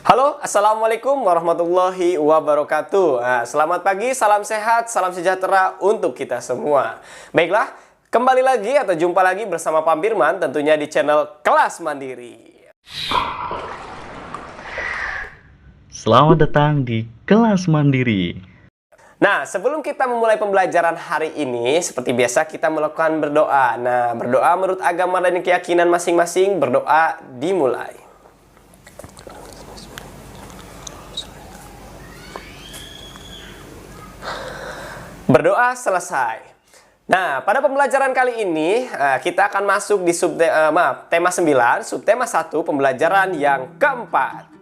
Halo, Assalamualaikum warahmatullahi wabarakatuh. Nah, selamat pagi, salam sehat, salam sejahtera untuk kita semua. Baiklah, kembali lagi atau jumpa lagi bersama Pak Firman tentunya di channel Kelas Mandiri. Selamat datang di Kelas Mandiri. Nah, sebelum kita memulai pembelajaran hari ini, seperti biasa kita melakukan berdoa. Nah, berdoa menurut agama dan keyakinan masing-masing, berdoa dimulai. Berdoa selesai. Nah, pada pembelajaran kali ini kita akan masuk di tema 9, subtema 1, pembelajaran yang keempat.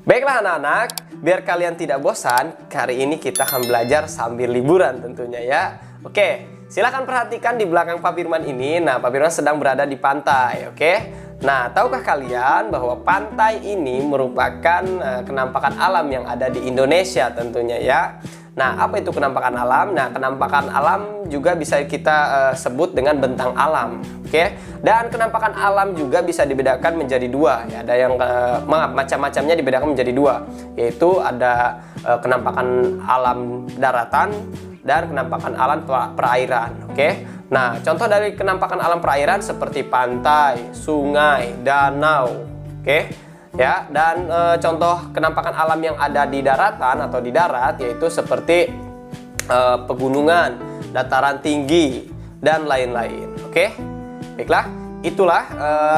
Baiklah anak-anak, biar kalian tidak bosan, hari ini kita akan belajar sambil liburan tentunya ya. Oke, silahkan perhatikan di belakang Pak Firman ini. Nah, Pak Firman sedang berada di pantai, oke? Nah, tahukah kalian bahwa pantai ini merupakan kenampakan alam yang ada di Indonesia tentunya ya. Nah, apa itu kenampakan alam? Nah, kenampakan alam juga bisa kita sebut dengan bentang alam, oke? Dan kenampakan alam juga bisa dibedakan menjadi dua. Ya, ada yang macam-macamnya dibedakan menjadi dua, yaitu ada kenampakan alam daratan dan kenampakan alam perairan, oke? Nah, contoh dari kenampakan alam perairan seperti pantai, sungai, danau, oke? Ya, dan contoh kenampakan alam yang ada di daratan atau di darat yaitu seperti pegunungan, dataran tinggi, dan lain-lain. Oke, baiklah, itulah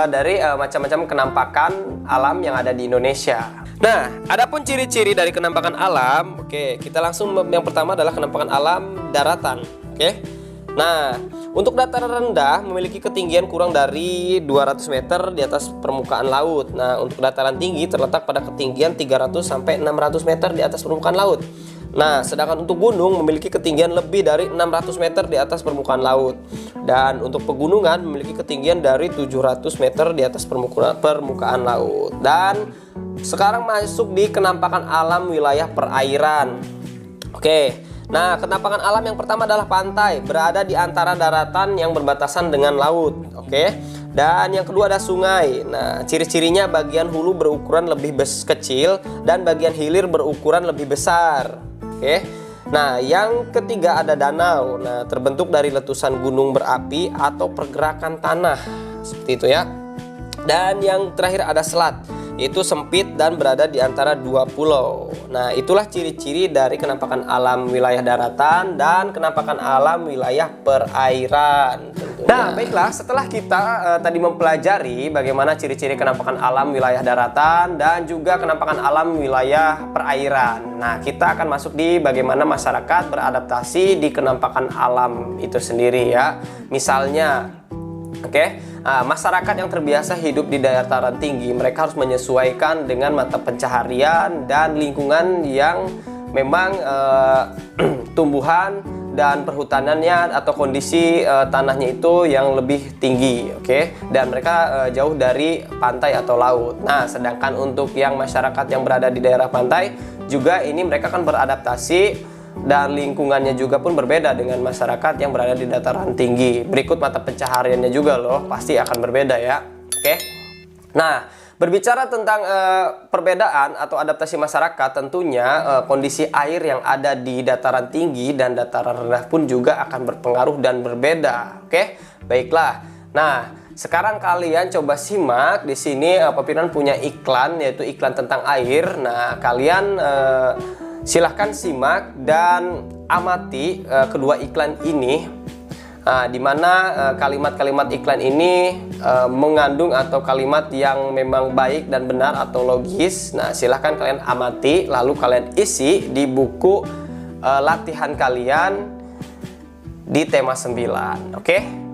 dari macam-macam kenampakan alam yang ada di Indonesia. Nah, adapun ciri-ciri dari kenampakan alam, oke, kita langsung yang pertama adalah kenampakan alam daratan. Oke. Nah, untuk dataran rendah memiliki ketinggian kurang dari 200 meter di atas permukaan laut. Nah, untuk dataran tinggi terletak pada ketinggian 300 sampai 600 meter di atas permukaan laut. Nah, sedangkan untuk gunung memiliki ketinggian lebih dari 600 meter di atas permukaan laut. Dan untuk pegunungan memiliki ketinggian dari 700 meter di atas permukaan laut. Dan sekarang masuk di kenampakan alam wilayah perairan. Oke. Nah, kenampakan alam yang pertama adalah pantai, berada di antara daratan yang berbatasan dengan laut, oke? Dan yang kedua ada sungai. Nah, ciri-cirinya bagian hulu berukuran lebih kecil dan bagian hilir berukuran lebih besar, oke? Nah, yang ketiga ada danau. Nah, terbentuk dari letusan gunung berapi atau pergerakan tanah, seperti itu ya. Dan yang terakhir ada selat, yaitu sempit dan berada di antara dua pulau. Nah, itulah ciri-ciri dari kenampakan alam wilayah daratan dan kenampakan alam wilayah perairan tentunya. Nah, baiklah, setelah kita tadi mempelajari bagaimana ciri-ciri kenampakan alam wilayah daratan dan juga kenampakan alam wilayah perairan. Nah, kita akan masuk di bagaimana masyarakat beradaptasi di kenampakan alam itu sendiri ya. Misalnya, oke, masyarakat yang terbiasa hidup di dataran tinggi, mereka harus menyesuaikan dengan mata pencaharian dan lingkungan yang memang tumbuhan dan perhutanannya atau kondisi tanahnya itu yang lebih tinggi, oke? Dan mereka jauh dari pantai atau laut. Nah, sedangkan untuk yang masyarakat yang berada di daerah pantai juga ini mereka akan beradaptasi dan lingkungannya juga pun berbeda dengan masyarakat yang berada di dataran tinggi. Berikut mata pencahariannya juga loh, pasti akan berbeda ya. Oke. Nah, berbicara tentang perbedaan atau adaptasi masyarakat, tentunya kondisi air yang ada di dataran tinggi dan dataran rendah pun juga akan berpengaruh dan berbeda. Oke. Baiklah. Nah, sekarang kalian coba simak di sini Pak Firman punya iklan, yaitu iklan tentang air. Nah, kalian silahkan simak dan amati kedua iklan ini, di mana kalimat-kalimat iklan ini mengandung atau kalimat yang memang baik dan benar atau logis. Nah, silahkan kalian amati lalu kalian isi di buku latihan kalian di tema 9, oke?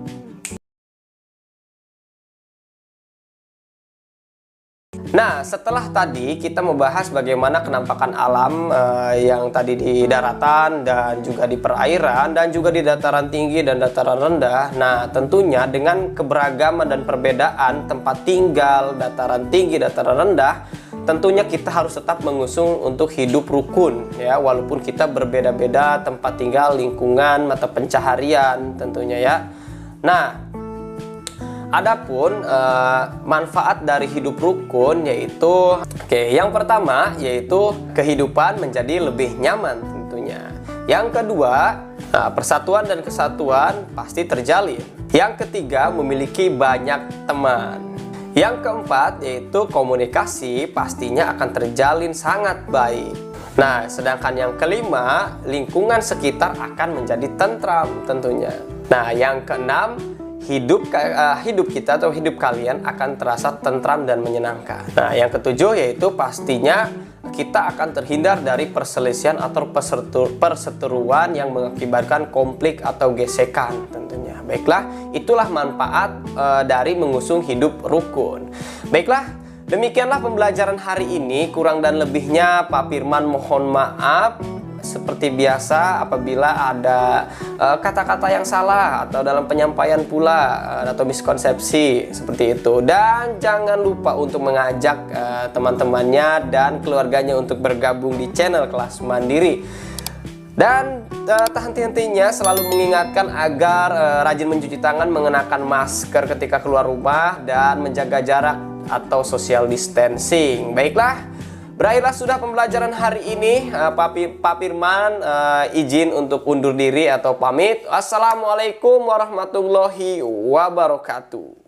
Nah, setelah tadi kita membahas bagaimana kenampakan alam yang tadi di daratan dan juga di perairan dan juga di dataran tinggi dan dataran rendah. Nah, tentunya dengan keberagaman dan perbedaan tempat tinggal, dataran tinggi, dataran rendah, tentunya kita harus tetap mengusung untuk hidup rukun ya, walaupun kita berbeda-beda tempat tinggal, lingkungan, mata pencaharian tentunya ya. Nah, Adapun manfaat dari hidup rukun yaitu yang pertama yaitu kehidupan menjadi lebih nyaman tentunya. Yang kedua, persatuan dan kesatuan pasti terjalin. Yang ketiga, memiliki banyak teman. Yang keempat yaitu komunikasi pastinya akan terjalin sangat baik. Nah, sedangkan yang kelima, lingkungan sekitar akan menjadi tentram tentunya. Nah, yang keenam, hidup kita atau hidup kalian akan terasa tentram dan menyenangkan. Nah, yang ketujuh yaitu pastinya kita akan terhindar dari perselisihan atau perseteruan yang mengakibatkan konflik atau gesekan tentunya. Baiklah, itulah manfaat dari mengusung hidup rukun. Baiklah, demikianlah pembelajaran hari ini. Kurang dan lebihnya Pak Firman mohon maaf. Seperti biasa apabila ada kata-kata yang salah atau dalam penyampaian pula atau miskonsepsi seperti itu. Dan jangan lupa untuk mengajak teman-temannya dan keluarganya untuk bergabung di channel Kelas Mandiri. Dan tak henti-hentinya selalu mengingatkan agar rajin mencuci tangan, mengenakan masker ketika keluar rumah, dan menjaga jarak atau social distancing. Baiklah, berakhirlah sudah pembelajaran hari ini. Pak Firman izin untuk undur diri atau pamit. Assalamualaikum warahmatullahi wabarakatuh.